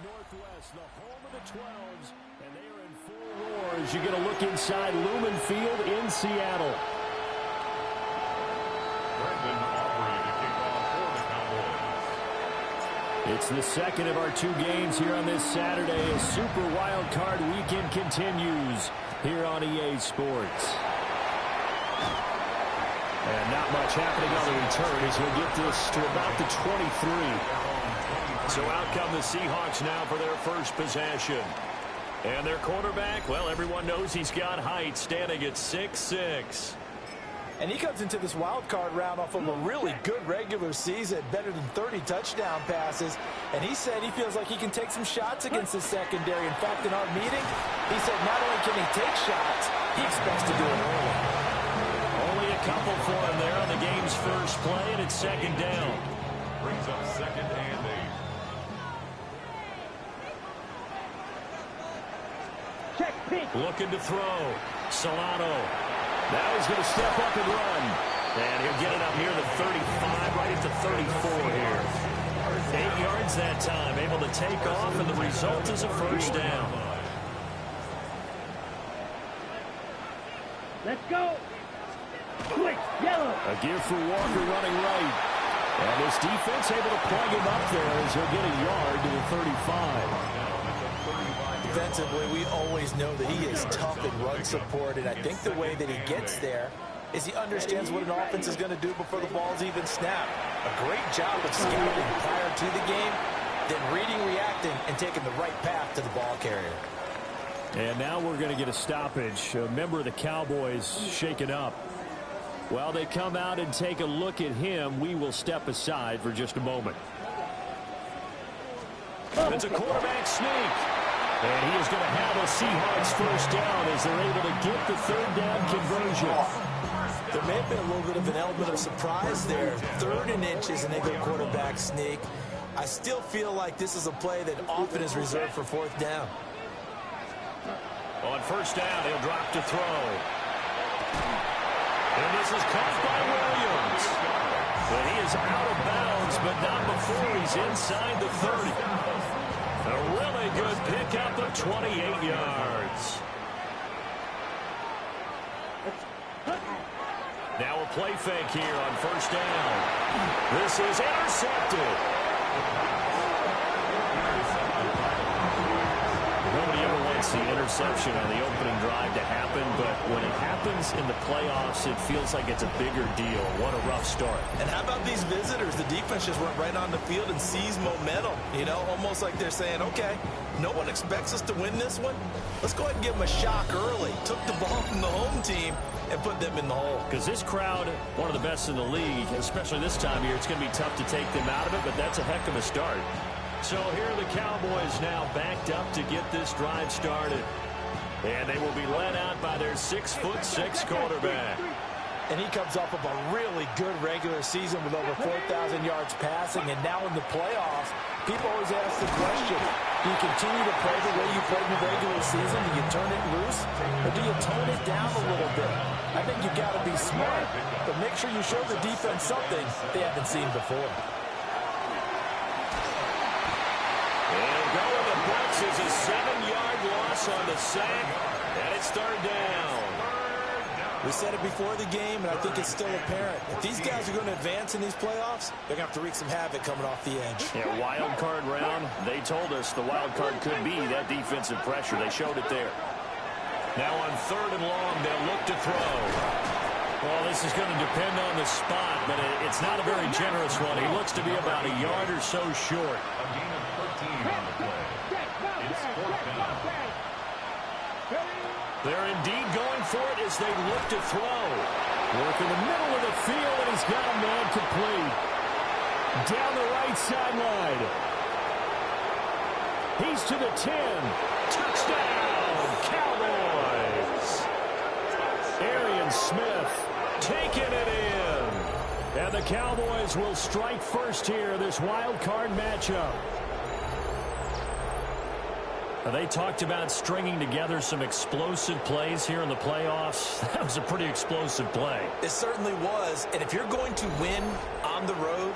Northwest, the home of the 12s, and they are in full roar as you get a look inside Lumen Field in Seattle. It's the second of our two games here on this Saturday as Super Wild Card Weekend continues here on EA Sports. And not much happening on the return as he'll get this to about the 23. So out come the Seahawks now for their first possession. And their quarterback, well, everyone knows he's got height, standing at 6'6". And he comes into this wild card round off of a really good regular season, better than 30 touchdown passes. And he said he feels like he can take some shots against the secondary. In fact, in our meeting, he said not only can he take shots, he expects to do it early. Only a couple for him there on the game's first play, and it's second down. Brings up second and 8. Looking to throw. Solano. Now he's going to step up and run. And he'll get it up near the 35, right at the 34 here. 8 yards that time, able to take off, and the result is a first down. Let's go. Quick, yellow. A gear for Walker running right. And this defense able to plug him up there as he'll get a yard to the 35. Defensively, we always know that he is tough in run support, and I think the way that he gets there is he understands what an offense is going to do before the ball's even snapped. A great job of scouting prior to the game, then reading, reacting, and taking the right path to the ball carrier. And now we're going to get a stoppage. A member of the Cowboys shaken up. While they come out and take a look at him, we will step aside for just a moment. It's a quarterback sneak. And he is going to have a Seahawks first down as they're able to get the third down conversion. There may have been a little bit of an element of surprise there. 3rd and inches, and they go quarterback sneak. I still feel like this is a play that often is reserved for 4th down. On first down, he'll drop to throw. And this is caught by Williams. But he is out of bounds, but not before he's inside the 30. A really good pickup of 28 yards. Now a play fake here on first down. This is intercepted. Nobody ever wants the interception on the opening drive to happen, but when it happens in the playoffs, it feels like it's a bigger deal. What a rough start. And how about these visitors? The defense just went right on the field and seized momentum. You know, almost like they're saying, okay, no one expects us to win this one. Let's go ahead and give them a shock early. Took the ball from the home team and put them in the hole. Because this crowd, one of the best in the league, especially this time of year, it's going to be tough to take them out of it, but that's a heck of a start. So here are the Cowboys now backed up to get this drive started. And they will be led out by their 6'6" quarterback. And he comes off of a really good regular season with over 4,000 yards passing. And now in the playoffs, people always ask the question, do you continue to play the way you played in the regular season? Do you turn it loose? Or do you tone it down a little bit? I think you've got to be smart, but make sure you show the defense something they haven't seen before. Is a 7-yard loss on the sack, and it's third down. We said it before the game, and I think it's still apparent. If these guys are going to advance in these playoffs, they're going to have to wreak some havoc coming off the edge. Yeah, wild card round, they told us the wild card could be that defensive pressure. They showed it there. Now on 3rd and long, they'll look to throw. Well, this is going to depend on the spot, but it's not a very generous one. He looks to be about a yard or so short. A gain of 13 on the play. It's 4th down. They're indeed going for it as they look to throw. Work in the middle of the field, and he's got a man complete. Down the right sideline. He's to the 10. Touchdown, Cowboys. Arian Smith taking it in. And the Cowboys will strike first here, this wild card matchup. They talked about stringing together some explosive plays here in the playoffs. That was a pretty explosive play. It certainly was. And if you're going to win on the road,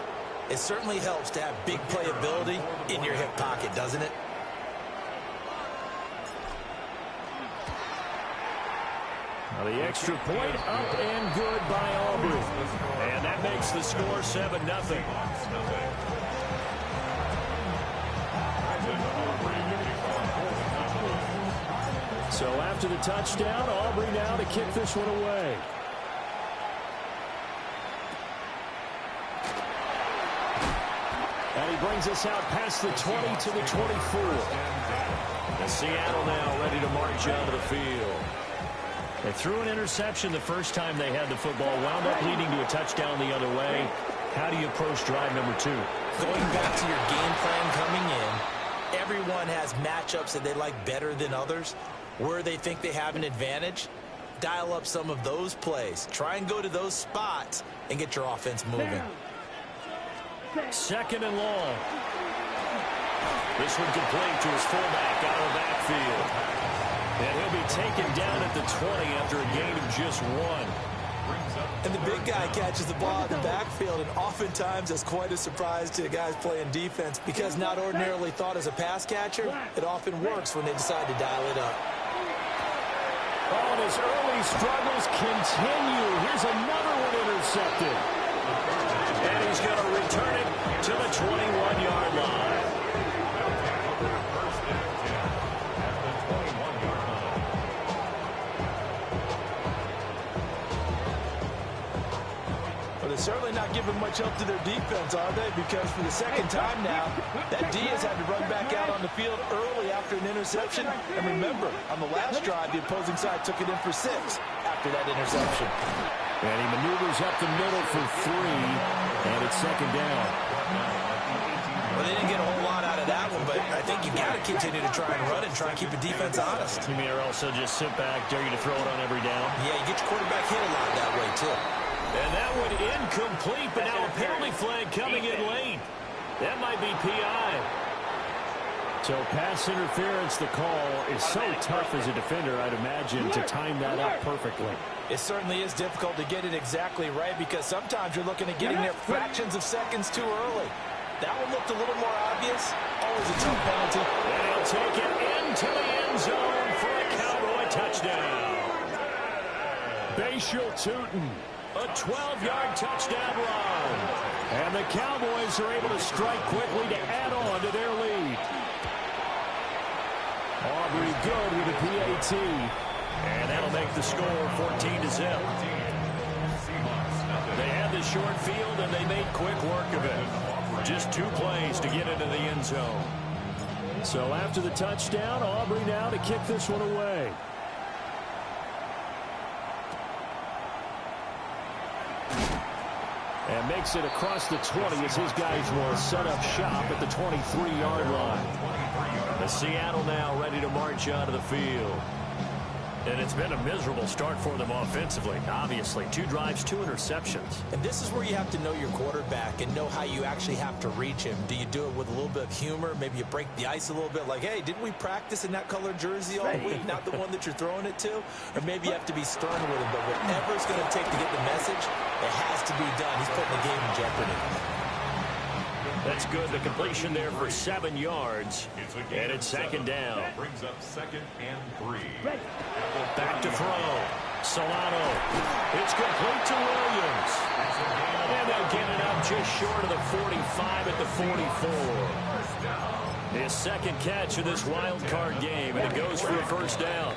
it certainly helps to have big playability in your hip pocket, doesn't it? Well, the extra point up and good by Aubrey. And that makes the score 7-0. So after the touchdown, Aubrey now to kick this one away. And he brings us out past the 20 to the 24. And Seattle now ready to march out of the field. They threw an interception the first time they had the football, wound up leading to a touchdown the other way. How do you approach drive number 2? Going back to your game plan coming in, everyone has matchups that they like better than others. Where they think they have an advantage, dial up some of those plays. Try and go to those spots and get your offense moving. 2nd and long. This one complete to his fullback out of the backfield. And he'll be taken down at the 20 after a gain of just 1. And the big guy catches the ball in the backfield, and oftentimes that's quite a surprise to guys playing defense because not ordinarily thought as a pass catcher, it often works when they decide to dial it up. Oh, and his early struggles continue. Here's another one intercepted. And he's going to return it to the 21-yard line. They're certainly not giving much help to their defense, are they? Because for the second time now, that D has had to run back out on the field early after an interception. And remember, on the last drive, the opposing side took it in for 6 after that interception. And he maneuvers up the middle for 3, and it's 2nd down. Well, they didn't get a whole lot out of that one, but I think you've got to continue to try and run and try and keep the defense honest. You mean, or also just sit back, dare you to throw it on every down? Yeah, you get your quarterback hit a lot that way, too. And that one incomplete, but now a penalty flag coming in late. That might be PI. So pass interference, the call is so tough as a defender, I'd imagine, to time that up perfectly. It certainly is difficult to get it exactly right because sometimes you're looking at getting there fractions of seconds too early. That one looked a little more obvious. Always a tough penalty. And he'll take it into the end zone for a Cowboy touchdown. Bashal Tootin. A 12-yard touchdown run. And the Cowboys are able to strike quickly to add on to their lead. Aubrey good with a PAT. And that'll make the score 14-0. They had the short field, and they made quick work of it. Just 2 plays to get into the end zone. So after the touchdown, Aubrey now to kick this one away. And makes it across the 20 as his guys will set up shop at the 23-yard line. The Seattle now ready to march out of the field. And it's been a miserable start for them offensively. Obviously, 2 drives, 2 interceptions. And this is where you have to know your quarterback and know how you actually have to reach him. Do you do it with a little bit of humor? Maybe you break the ice a little bit like, hey, didn't we practice in that colored jersey all week? Not the one that you're throwing it to? Or maybe you have to be stern with him. But whatever it's going to take to get the message, it has to be done. He's putting the game in jeopardy. That's good. The completion there for 7 yards. And it's 2nd down. Brings up 2nd and 3. Back to throw. Solano. It's complete to Williams. And they'll get it up just short of the 45 at the 44. His 2nd catch of this wild card game, and it goes for a first down.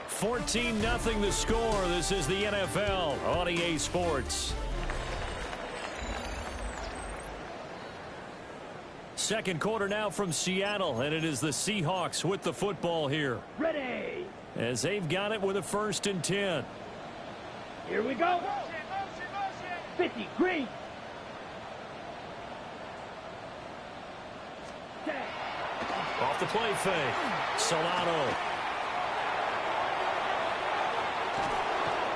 14-0 the score. This is the NFL on EA Sports. Second quarter now from Seattle, and it is the Seahawks with the football here. Ready. As they've got it with a 1st and 10. Here we go. 50, green. Off the play fake. Solano.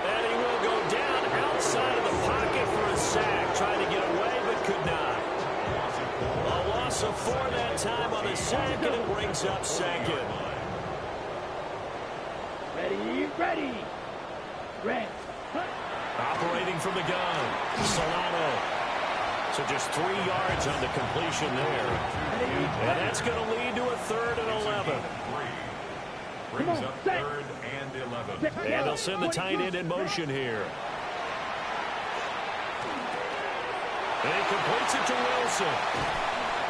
And he will go down outside of the pocket for a sack. Trying to get away, but could not. A loss of 4 that time on the sack, and it brings up 2nd. Ready, ready. Red. Operating from the gun. Solano. So just 3 yards on the completion there. And that's going to lead to a 3rd and 11. Brings up 3rd and 11. And they'll send the tight end in motion here. And he completes it to Wilson.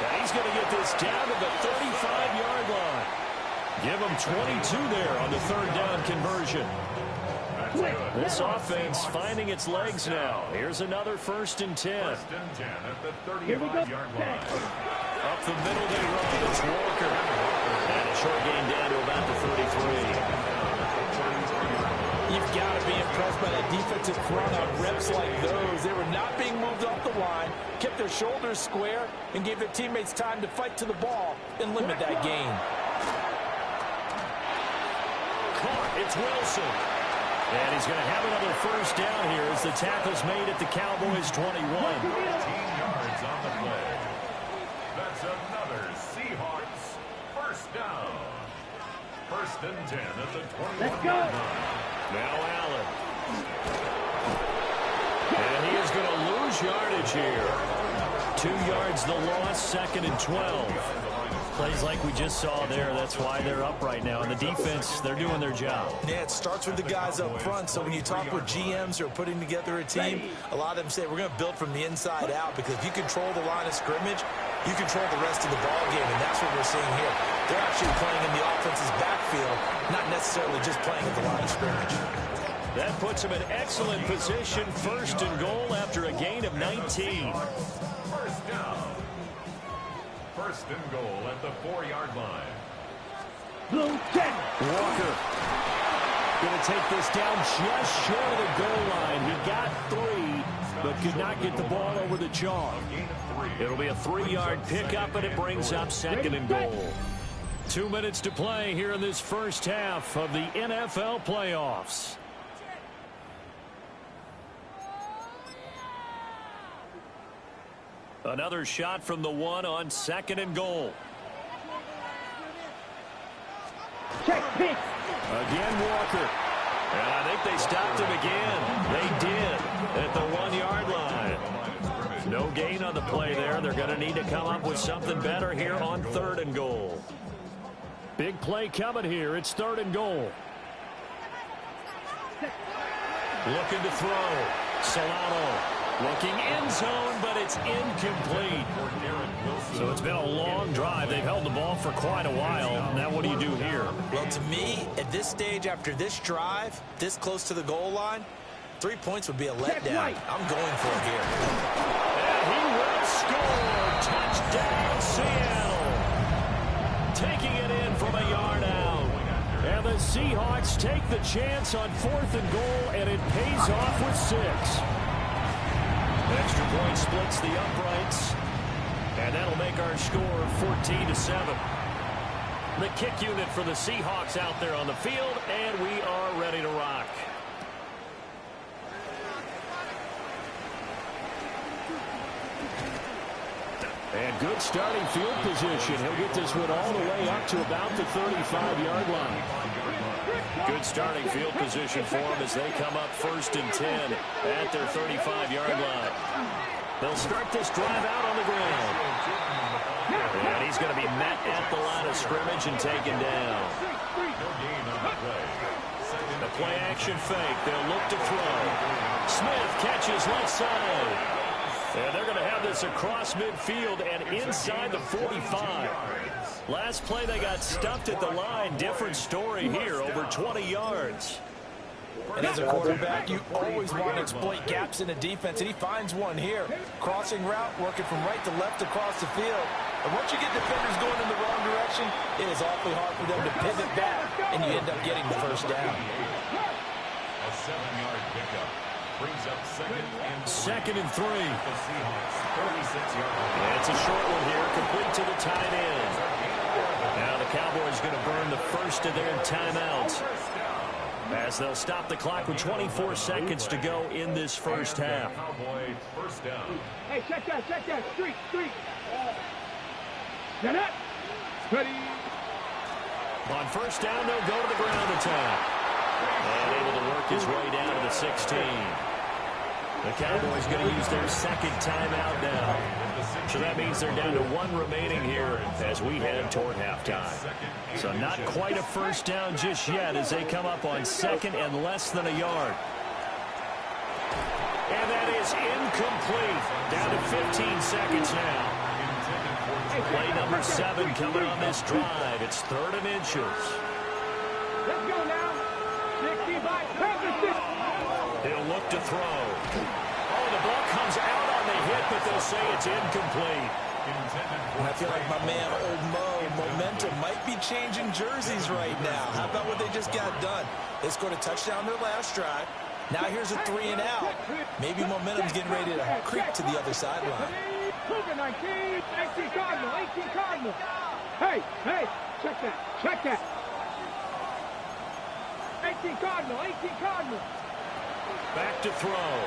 And he's going to get this down to the 35-yard line. Give him 22 there on the third down conversion. This offense finding its legs now. Here's another 1st and 10. At the 35-yard line. Up the middle they run. It's Walker. And a short gain down to about the 33. You've got to be impressed by that defensive front on reps like those. They were not being moved off the line, kept their shoulders square, and gave their teammates time to fight to the ball and limit that gain. Caught. It's Wilson. And he's going to have another 1st down here as the tackle's made at the Cowboys' 21. 15 yards on the play. That's another Seahawks 1st down. 1st and 10 at the 21-yard line. Now Allen. And he is going to lose yardage here. 2 yards the loss, 2nd and 12. Plays like we just saw there. That's why they're up right now. And the defense, they're doing their job. Yeah, it starts with the guys up front. So when you talk with GMs who are putting together a team, a lot of them say, we're going to build from the inside out, because if you control the line of scrimmage, you control the rest of the ball game, and that's what we're seeing here. They're actually playing in the offense's backfield, not necessarily just playing at the line of scrimmage. That puts them in excellent position. 1st and goal after a gain of 19. 1st down. 1st and goal at the 4-yard line. Blue 10. Walker going to take this down just short of the goal line. He got 3, but could not get the ball over the jaw. It'll be a 3-yard pickup, and it brings up 2nd and goal. 2 minutes to play here in this first half of the NFL playoffs. Another shot from the 1 on 2nd and goal. Check pitch. Again, Walker. And I think they stopped him again. They did at the 1-yard line. No gain on the play there. They're going to need to come up with something better here on 3rd and goal. Big play coming here. It's 3rd and goal. Looking to throw. Solano. Looking end zone, but it's incomplete. So it's been a long drive. They've held the ball for quite a while. Now what do you do here? Well, to me, at this stage, after this drive, this close to the goal line, 3 points would be a letdown. I'm going for it here. And he will score. Touchdown, Seattle. Taking it in from a yard out. And the Seahawks take the chance on 4th and goal, and it pays off with 6. Extra point splits the uprights, and that'll make our score 14-7. The kick unit for the Seahawks out there on the field, and we are ready to rock. And good starting field position. He'll get this one all the way up to about the 35-yard line. Good starting field position for them as they come up 1st and 10 at their 35-yard line. They'll start this drive out on the ground. And he's going to be met at the line of scrimmage and taken down. The play action fake. They'll look to throw. Smith catches left side. And they're going to have this across midfield and inside the 45. Last play they got stuffed at the line. Different story here, over 20 yards. And as a quarterback, you always want to exploit gaps in the defense, and he finds one here. Crossing route, working from right to left across the field. And once you get defenders going in the wrong direction, it is awfully hard for them to pivot back, and you end up getting the 1st down. A 7-yard pickup. Brings up 2nd and 3. The Seahawks 36-yard line. And it's a short one here, complete to the tight end. Now the Cowboys going to burn the first of their timeouts as they'll stop the clock with 24 seconds to go in this first half. Cowboy 1st down. Hey, check that. Street. Set up. Ready. On 1st down, they'll go to the ground attack. And able to work his way down to the 16. The Cowboys going to use their 2nd timeout now. So that means they're down to 1 remaining here as we head toward halftime. So not quite a first down just yet as they come up on second and less than a yard. And that is incomplete. Down to 15 seconds now. Play number 7 coming on this drive. It's 3rd and inches. Let's go now. 65. He'll look to throw. Oh, the ball comes out on the hit, but they'll say it's incomplete. I feel like my man, Old Mo, momentum might be changing jerseys right now. How about what they just got done? They scored a touchdown their last drive. Now here's a 3 and out. Maybe momentum's getting ready to creep to the other sideline. 19 Cardinal, 18 Cardinal. Hey, check that. 18 Cardinal, 18 Cardinal. Back to throw.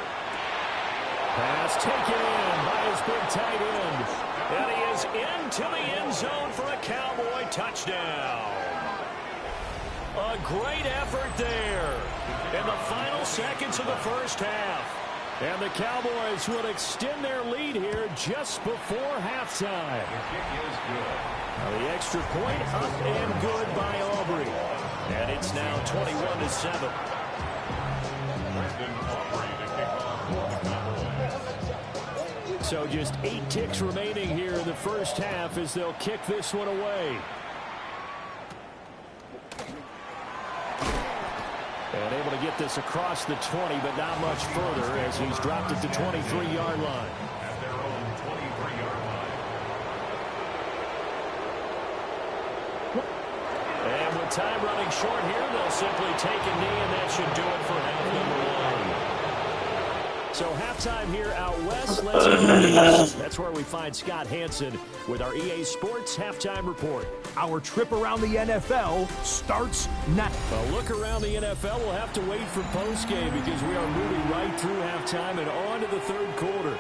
Pass taken in by his big tight end. And he is into the end zone for a Cowboy touchdown. A great effort there in the final seconds of the first half. And the Cowboys will extend their lead here just before halftime. Now the extra point up and good by Aubrey. And it's now 21-7. So just 8 ticks remaining here in the first half as they'll kick this one away. And able to get this across the 20, but not much further as he's dropped it to 23-yard line. At their own 23-yard line. And with time running short here, they'll simply take a knee, and that should do it for half number 1. So halftime here out west. Let's go east. That's where we find Scott Hansen with our EA Sports Halftime Report. Our trip around the NFL starts now. A look around the NFL. We'll have to wait for postgame because we are moving right through halftime and on to the third quarter.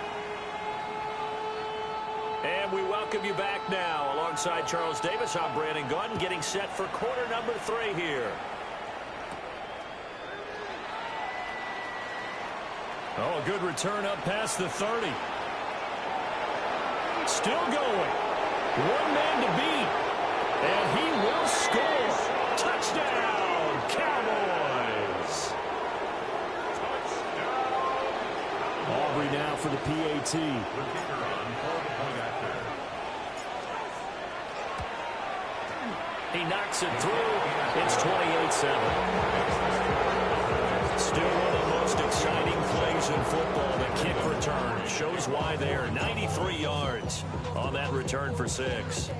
And we welcome you back now. Alongside Charles Davis, I'm Brandon Gunn, getting set for quarter number 3 here. Oh, a good return up past the 30. Still going. One man to beat. And he will score. Touchdown, Cowboys. Aubrey now for the PAT. He knocks it through. It's 28-7. Still one of the most exciting plays in football. The kick return shows why there. 93 yards on that return for 6.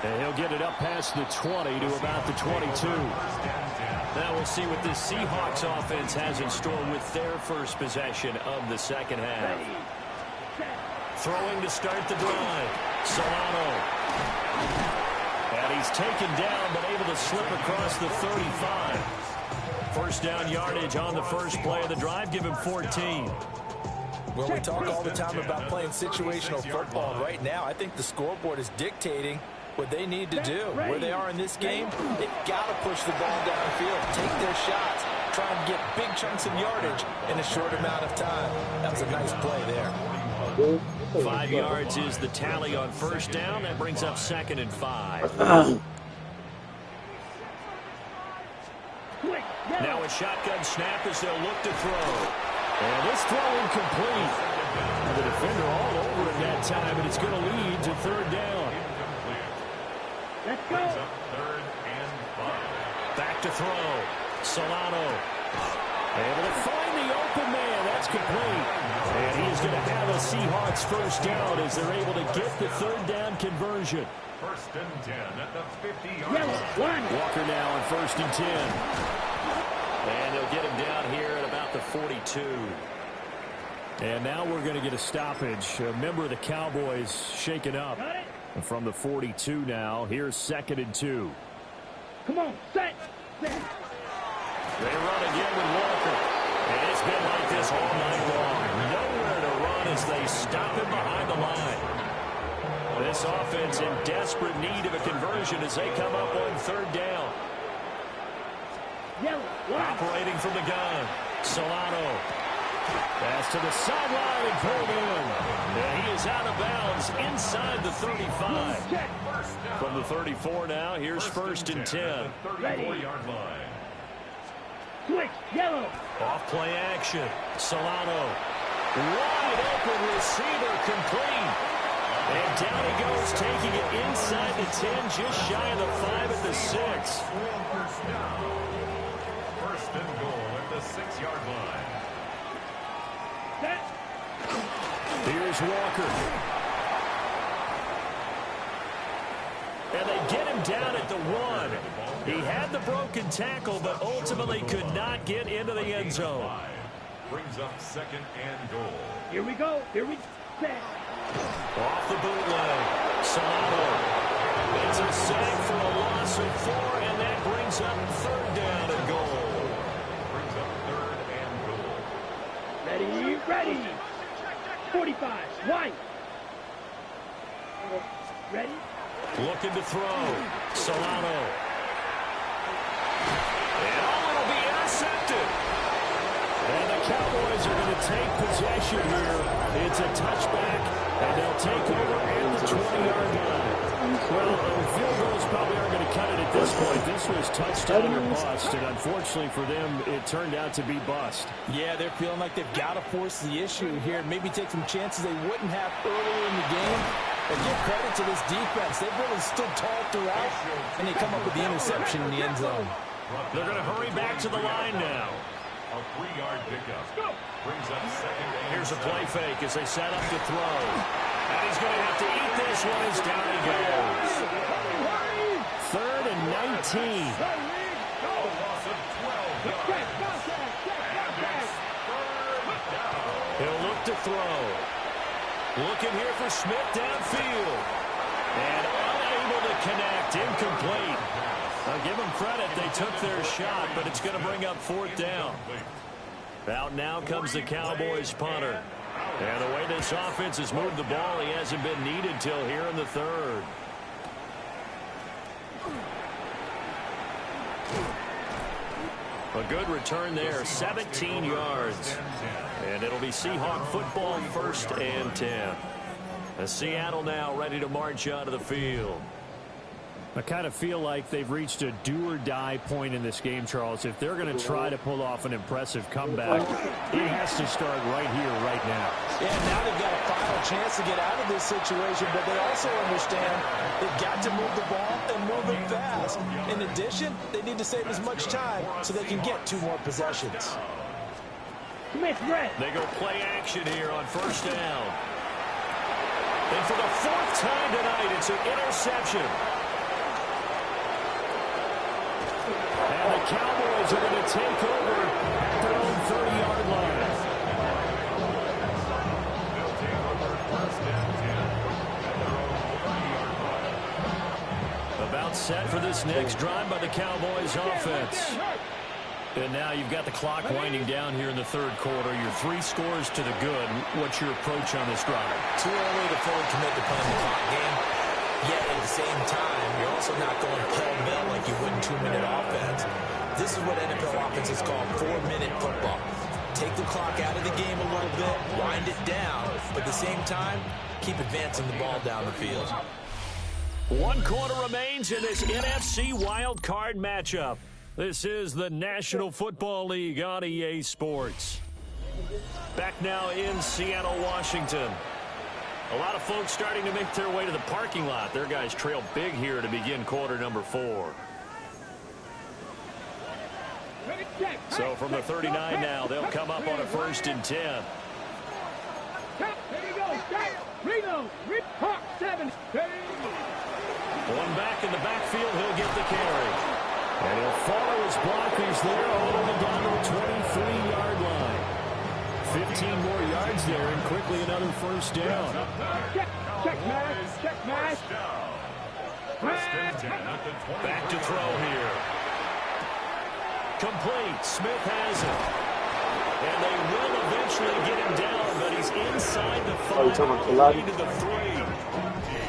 And he'll get it up past the 20 to about the 22. Now we'll see what this Seahawks offense has in store with their first possession of the second half. Throwing to start the drive. Solano. And he's taken down, but able to slip across the 35. First down yardage on the first play of the drive. Give him 14. Well, we talk all the time about playing situational football. And right now, I think the scoreboard is dictating what they need to do. Where they are in this game, they've got to push the ball downfield, take their shots, try and get big chunks of yardage in a short amount of time. That was a nice play there. 5 yards is the tally on first down. That brings up 2nd and 5. Now a shotgun snap as they'll look to throw. And this throw incomplete. The defender all over it that time, and it's going to lead to 3rd down. Let's go. 3rd and 5. Back to throw. Solano. Able to find the open man. That's complete. And he's going to have a Seahawks first down as they're able to get the 3rd down conversion. 1st and 10 at the 50-yard line. Walker now on 1st and 10. And they'll get him down here at about the 42. And now we're going to get a stoppage. A member of the Cowboys shaken up. And from the 42 now, here's 2nd and 2. Come on, set. They run again with Walker. And it's been like this all night long. Nowhere to run as they stop him behind the line. This offense in desperate need of a conversion as they come up on 3rd down. Operating from the gun. Solano. Pass to the sideline and pulled in. And is out of bounds inside the 35. From the 34 now, here's first and 10. 34-yard line. Switch, yellow. Off play action. Solano. Wide open receiver complete. And down he goes, taking it inside the 10, just shy of the 5 at the 6. First down. First and goal at the 6-yard line. Set. Here's Walker. And they get him down at the 1. He had the broken tackle, but ultimately could not get into the end zone. Brings up second and goal. Here we go. Here we set. Off the bootleg. Solano. It's a sack for a loss of 4, and that brings up third down and goal. Brings up third and goal. Ready, ready. 45, White. Ready? Looking to throw. Solano. And it'll be intercepted. And the Cowboys are going to take possession here. It's a touchback, and they'll take over at the 20-yard line. Well, field goals probably aren't going to cut it at this point. This was touchdown or bust, and unfortunately for them, it turned out to be bust. Yeah, they're feeling like they've got to force the issue here. Maybe take some chances they wouldn't have earlier in the game. But give credit to this defense. They've really stood tall throughout, and they come up with the interception in the end zone. They're going to hurry back to the line now. A 3-yard pickup. Brings up second and Here's a play fake as they set up to throw. And he's going to have to eat this one as down he goes. Third and 19. a loss of 12 yards. He'll look to throw. Looking here for Smith downfield. And unable to connect. Incomplete. I'll give them credit. They took their shot, but it's going to bring up fourth down. Out now comes the Cowboys punter. And the way this offense has moved the ball, he hasn't been needed till here in the third. A good return there, 17 yards. And it'll be Seahawk football, first and 10. As Seattle now ready to march onto the field. I kind of feel like they've reached a do-or-die point in this game, Charles. If they're going to try to pull off an impressive comeback, it has to start right here, right now. Yeah, now they've got a final chance to get out of this situation, but they also understand they've got to move the ball and move it fast. In addition, they need to save as much time so they can get 2 more possessions. They go play action here on first down. And for the 4th time tonight, it's an interception. And the Cowboys are going to take over at their own 30-yard line. They'll take over first and 10 at their own 30-yard line. About set for this next drive by the Cowboys offense. And now you've got the clock winding down here in the third quarter. Your 3 scores to the good. What's your approach on this drive? Too early to fully commit to playing the clock game. Yet at the same time, you're also not going pell-mell like you would in 2-minute offense. This is what NFL offenses call 4-minute football. Take the clock out of the game a little bit, wind it down, but at the same time, keep advancing the ball down the field. 1 quarter remains in this NFC wild card matchup. This is the National Football League on EA Sports. Back now in Seattle, Washington. A lot of folks starting to make their way to the parking lot. Their guys trail big here to begin quarter number 4. So from the 39 now, they'll come up on a first and 10. There you go, Reno, Hawk 7. One back in the backfield, he'll get the carry. And he'll follow his blockers there all the way down to the 23-yard line. 15 more yards there, and quickly another first down. Check match. First and 10 at the 20. Back to throw here. Complete. Smith has it. And they will eventually get him down, but he's inside the 5, all the way to the 3.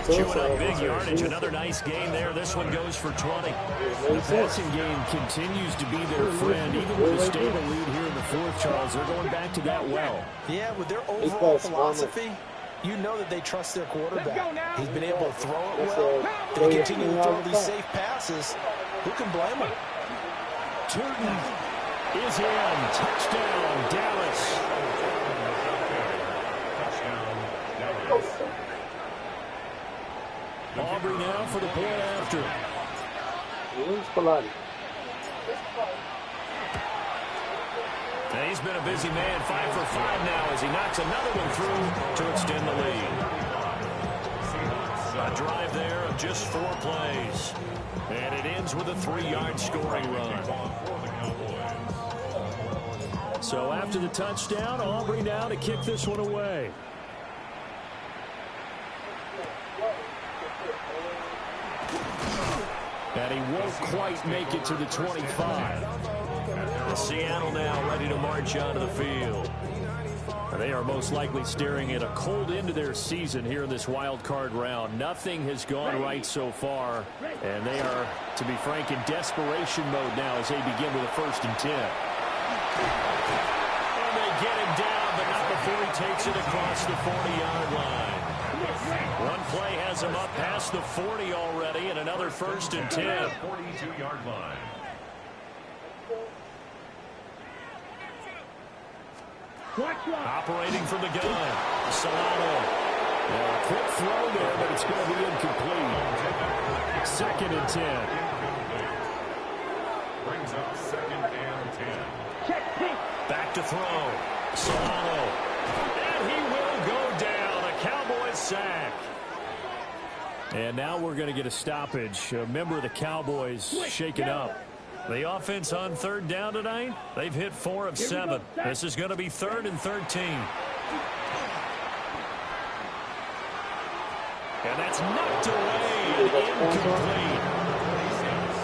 Chewing up big yardage. Another nice gain there. This one goes for 20. The passing game continues to be their friend. Even with a stable lead here in the 4th, Charles, they're going back to that well. Yeah, with their overall philosophy, you know that they trust their quarterback. He's been able to throw it well. They continue to throw these safe passes. Who can blame him? Turton is in. Touchdown, Dallas. Aubrey now for the point after. And he's been a busy man, 5 for 5 now as he knocks another one through to extend the lead. A drive there of just 4 plays. And it ends with a 3-yard scoring run. So after the touchdown, Aubrey now to kick this one away. And he won't quite make it to the 25. Seattle now ready to march onto the field. They are most likely staring at a cold end to their season here in this wild card round. Nothing has gone right so far, and they are, to be frank, in desperation mode now as they begin with a 1st and 10. And they get him down, but not before he takes it across the 40-yard line. One play has him up past the 40 already, and another 1st and 10. 42-yard line. Operating from the gun, Solano. A quick throw there, but it's going to be incomplete. 2nd and 10. Brings up 2nd and 10. Back to throw. Solano. And he will go down. A Cowboys sack. And now we're going to get a stoppage. A member of the Cowboys shaken up. The offense on 3rd down tonight, they've hit 4 of 7. This is going to be 3rd and 13. And that's knocked away and incomplete.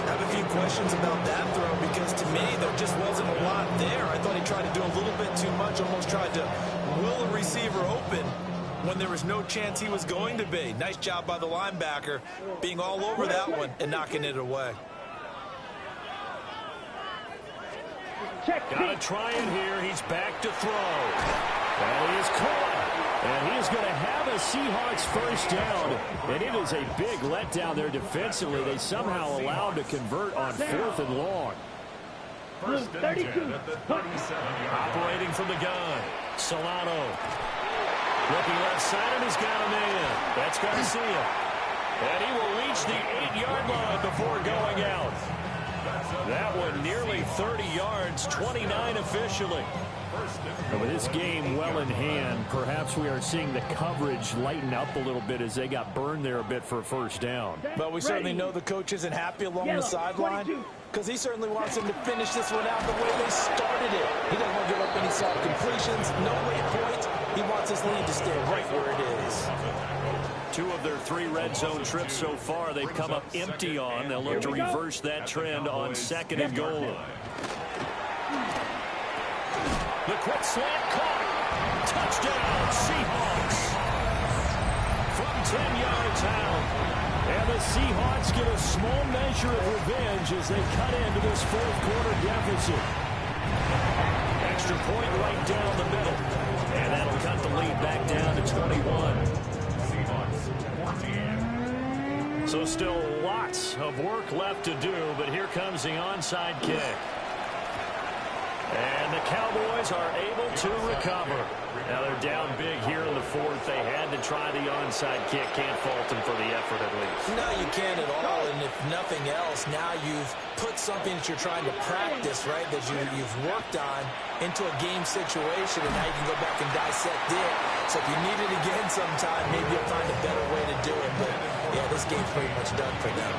I have a few questions about that throw because to me there just wasn't a lot there. I thought he tried to do a little bit too much, almost tried to will a receiver open when there was no chance he was going to be. Nice job by the linebacker being all over that one and knocking it away. Got to try it here. He's back to throw. And he is caught. And he is going to have a Seahawks 1st down. And it is a big letdown there defensively. They somehow allowed to convert on 4th and long. 1st and 10 at the 37-yard. Operating from the gun. Solano. Looking left side, and he's got a man. That's Garcia. And he will reach the 8-yard line before going out. That one nearly 30 yards, 29 officially. And with this game well in hand, perhaps we are seeing the coverage lighten up a little bit as they got burned there a bit for a 1st down. But we certainly know the coach isn't happy along the sideline because he certainly wants them to finish this one out the way they started it. He doesn't want to give up any soft completions, no late points. He wants his lead to stay right where it is. 2 of their 3 red zone trips so far, they've come up empty on. They'll look to reverse that trend on 2nd and goal. The quick slant caught. Touchdown, Seahawks. From 10 yards out. And the Seahawks get a small measure of revenge as they cut into this 4th quarter deficit. Extra point right down the middle. And that'll cut the lead back down to 21. So still lots of work left to do, but here comes the onside kick. And the Cowboys are able to recover. Now they're down big here in the 4th. They had to try the onside kick. Can't fault them for the effort at least. No, you can't at all. And if nothing else, now you've put something that you're trying to practice, right, that you've worked on into a game situation, and now you can go back and dissect it. So if you need it again sometime, maybe you'll find a better way to do it. But, yeah, this game's pretty much done for them.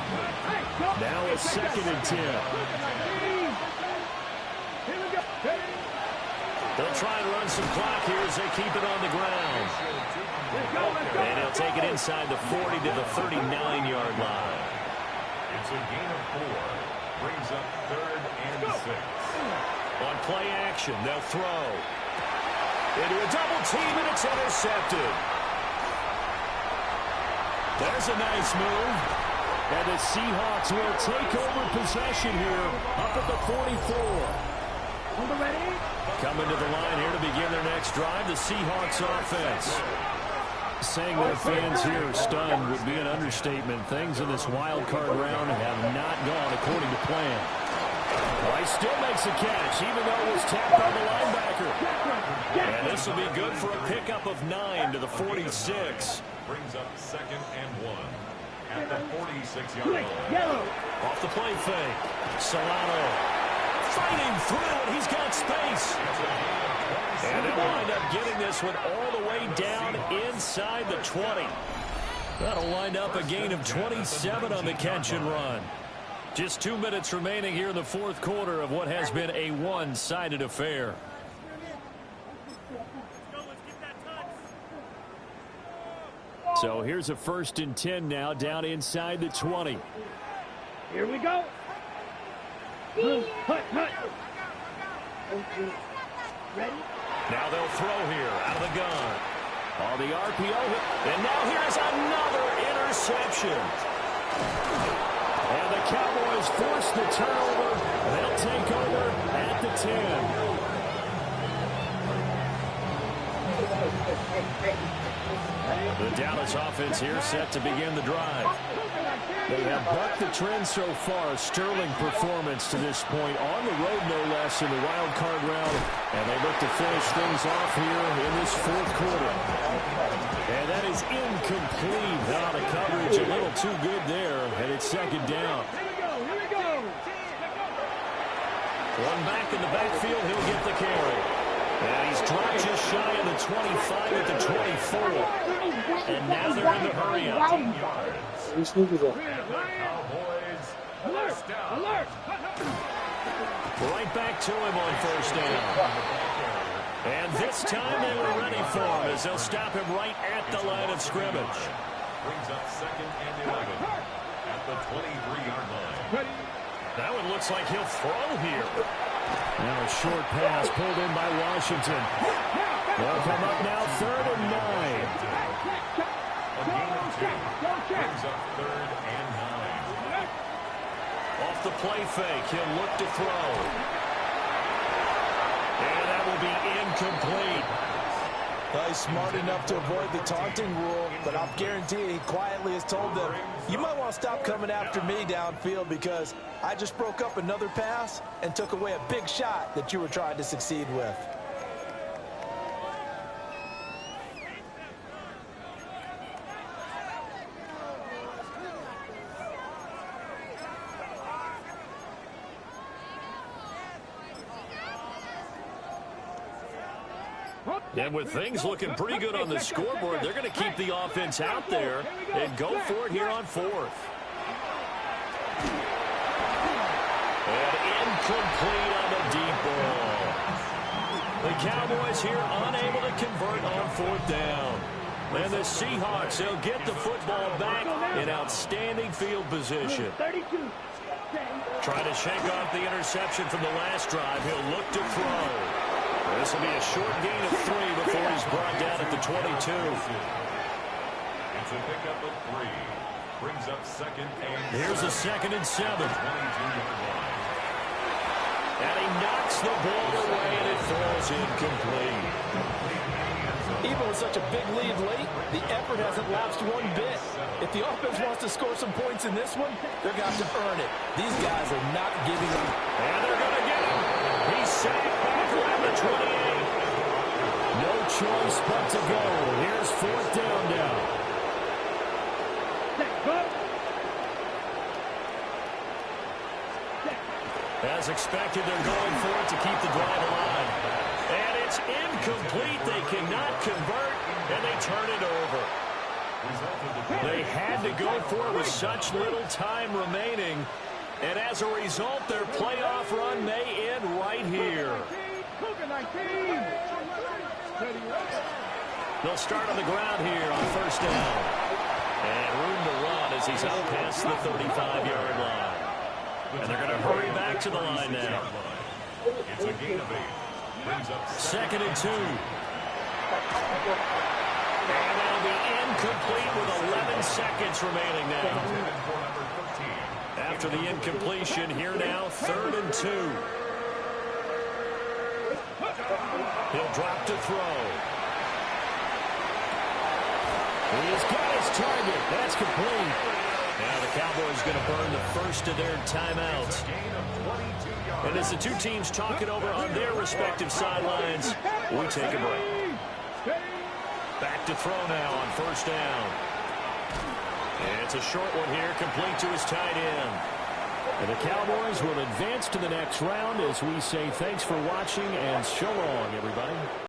Now it's 2nd and 10. They'll try and run some clock here as they keep it on the ground. And he'll take it inside the 40 to the 39-yard line. It's a gain of 4. Brings up 3rd and 6. On play action, they'll throw. Into a double team, and it's intercepted. There's a nice move. And the Seahawks will take over possession here up at the 44. Ready? Coming to the line here to begin their next drive, the Seahawks offense. Saying their fans here are stunned would be an understatement. Things in this wild card round have not gone according to plan. Well, he still makes a catch, even though it was tapped by the linebacker. And this will be good for a pickup of 9 to the 46. Brings up 2nd and 1 at the 46-yard line. Yellow. Off the play fake. Solano fighting through, and he's got space. And they'll wind up getting this one all the way down inside the 20. That'll wind up a gain of 27 on the catch and run. Just 2 minutes remaining here in the fourth quarter of what has been a one-sided affair. So here's a 1st and 10 now down inside the 20. Here we go. Hut, hut. Ready? Now they'll throw here out of the gun. On the RPO. And now here's another interception. And the Cowboys force the turnover. They'll take over at the 10. The Dallas offense here set to begin the drive. They have bucked the trend so far. Sterling performance to this point. On the road, no less, in the wild card round. And they look to finish things off here in this fourth quarter. And that is incomplete. Now the coverage a little too good there. And it's 2nd down. Here we go. One back in the backfield. He'll get the carry. And he's dropped just shy of the 25 at the 24. And now they're in the hurry up. And the Cowboys Alert. Alert. Right back to him on 1st down. And this time they were ready for him as they'll stop him right at the line of scrimmage. brings up 2nd and 11 at the 23-yard line. That one looks like he'll throw here. Now a short pass pulled in by Washington. They'll come up now 3rd and 9. A gain of 2 brings up 3rd and 9. Off the play fake, he'll look to throw. And that will be incomplete. Well, he's smart enough to avoid the taunting rule, but I'll guarantee he quietly has told them, you might want to stop coming after me downfield because I just broke up another pass and took away a big shot that you were trying to succeed with. And with things looking pretty good on the scoreboard, they're going to keep the offense out there and go for it here on 4th. And incomplete on the deep ball. The Cowboys here unable to convert on 4th down. And the Seahawks, they'll get the football back in outstanding field position. 32. Trying to shake off the interception from the last drive. He'll look to throw. This will be a short gain of 3 before he's brought down at the 22. It's a pickup of 3. Brings up 2nd and 7. Here's a 2nd and 7. 22-yard line. And he knocks the ball away, and it falls incomplete. Even with such a big lead late, the effort hasn't lapsed one bit. If the offense wants to score some points in this one, they're going to have to earn it. These guys are not giving up. And they're going to get him. He's sacked back around the 28. No choice but to go. Here's 4th down now. As expected, they're going for it to keep the drive alive. And it's incomplete. They cannot convert, and they turn it over. They had to go for it with such little time remaining. And as a result, their playoff run may end right here. They'll start on the ground here on 1st down. And room to run as he's out past the 35-yard line. And they're going to hurry back to the line now. It's a gain of 8. Brings up 2nd and 2. And that'll be incomplete with 11 seconds remaining now. After the incompletion, here now, 3rd and 2. He'll drop to throw. He's got his target. That's complete. Now the Cowboys going to burn the first of their timeouts. And as the two teams talk it over on their respective sidelines, we take a break. Back to throw now on first down. And it's a short one here, complete to his tight end. And the Cowboys will advance to the next round as we say thanks for watching and so long, everybody.